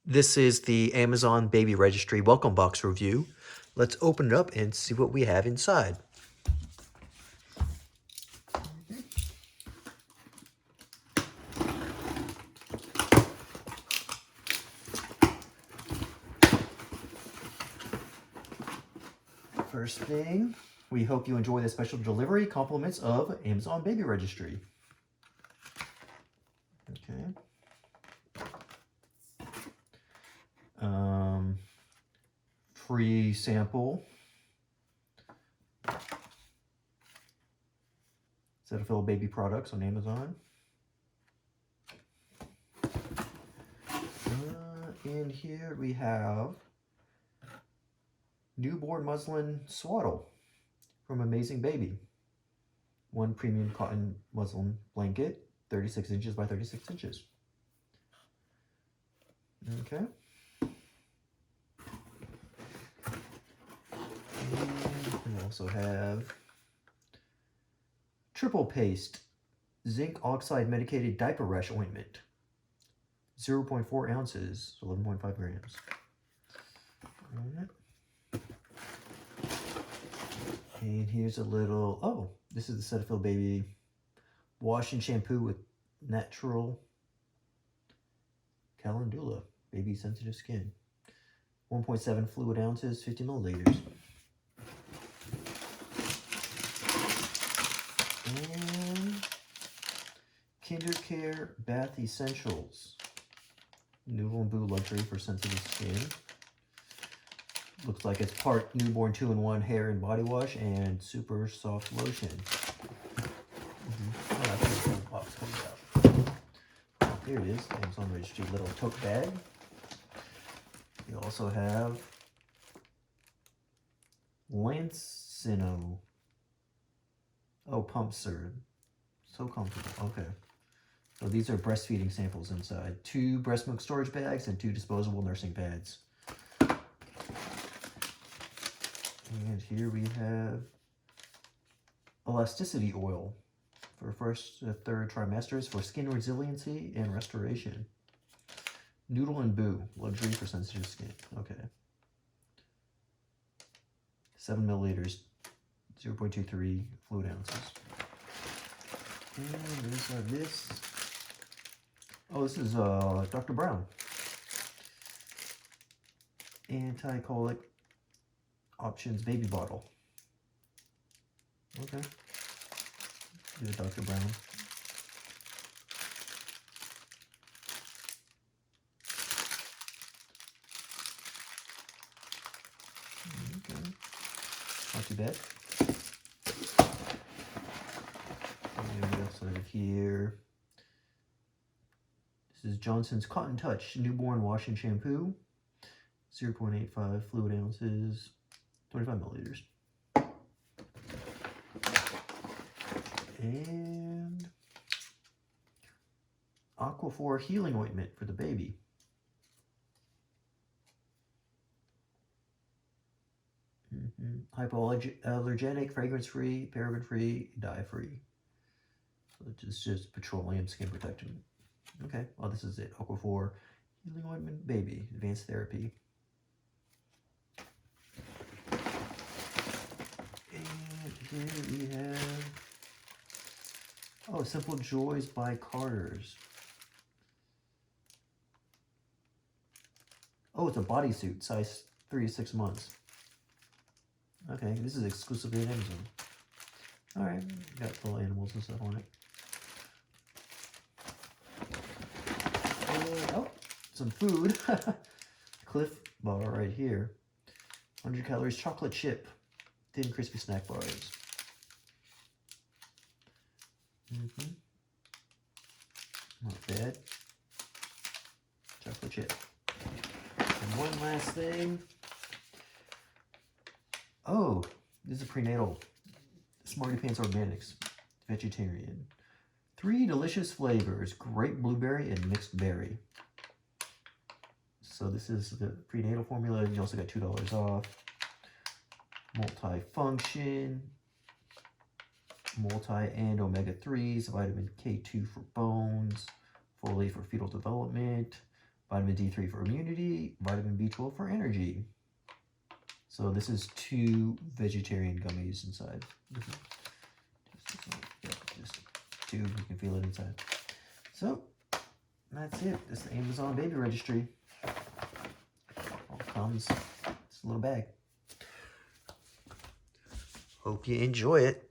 This is the Amazon Baby Registry Welcome Box review. Let's open it up and see what we have inside. First thing, we hope you enjoy the special delivery compliments of Amazon Baby Registry. Okay. Free sample. Cetaphil baby products on Amazon. In here we have newborn muslin swaddle from Amazing Baby. One premium cotton muslin blanket, 36 inches by 36 inches. Okay. And we also have triple paste zinc oxide medicated diaper rash ointment. 0.4 ounces, 11.5 grams. And here's a little, oh, this is the Cetaphil Baby wash and shampoo with natural calendula, baby sensitive skin. 1.7 fluid ounces, 50 milliliters. And KinderCare Bath Essentials. Noodle and Boo Luxury for sensitive skin. Looks like it's part newborn 2-in-1 hair and body wash and super soft lotion. Oh, that's where the box comes out. Oh, here it is, Amazon Registry little tote bag. You also have Lancino. Oh, pump syrup. So comfortable. Okay. So these are breastfeeding samples inside. 2 breast milk storage bags and 2 disposable nursing pads. And here we have elasticity oil for first to third trimesters for skin resiliency and restoration. Noodle and Boo, luxury for sensitive skin. Okay. 7 milliliters, 0.23 fluid ounces. And there's this. Oh, this is Dr. Brown. Anti-colic options baby bottle. Okay. Here's Dr. Brown. Okay. Not too bad. And we also have here. This is Johnson's Cotton Touch Newborn Wash and Shampoo. 0.85 fluid ounces, 25 milliliters. And Aquaphor Healing Ointment for the baby. Hypoallergenic, fragrance-free, paraben-free, dye-free. So it's just petroleum skin protection. Okay, well this is it. Aquaphor Healing Ointment Baby, Advanced Therapy. And here we have, oh, Simple Joys by Carter's. Oh, it's a bodysuit, size 3 to 6 months. Okay, this is exclusively at Amazon. Alright, got little animals and stuff on it. And, oh, some food. Cliff Bar right here. 100 calories chocolate chip. Thin crispy snack bars. Not bad. Chocolate chip. And one last thing. Oh, this is a prenatal. Smarty Pants Organics. Vegetarian. 3 delicious flavors. Grape blueberry and mixed berry. So this is the prenatal formula. You also got $2 off. Multi-function. Multi and omega-3s. Vitamin K2 for bones. Folate for fetal development. vitamin D3 for immunity, vitamin B12 for energy. So this is 2 vegetarian gummies inside. Just 2, you can feel it inside. So that's it. This is the Amazon Baby Registry. All comes in this little bag. Hope you enjoy it.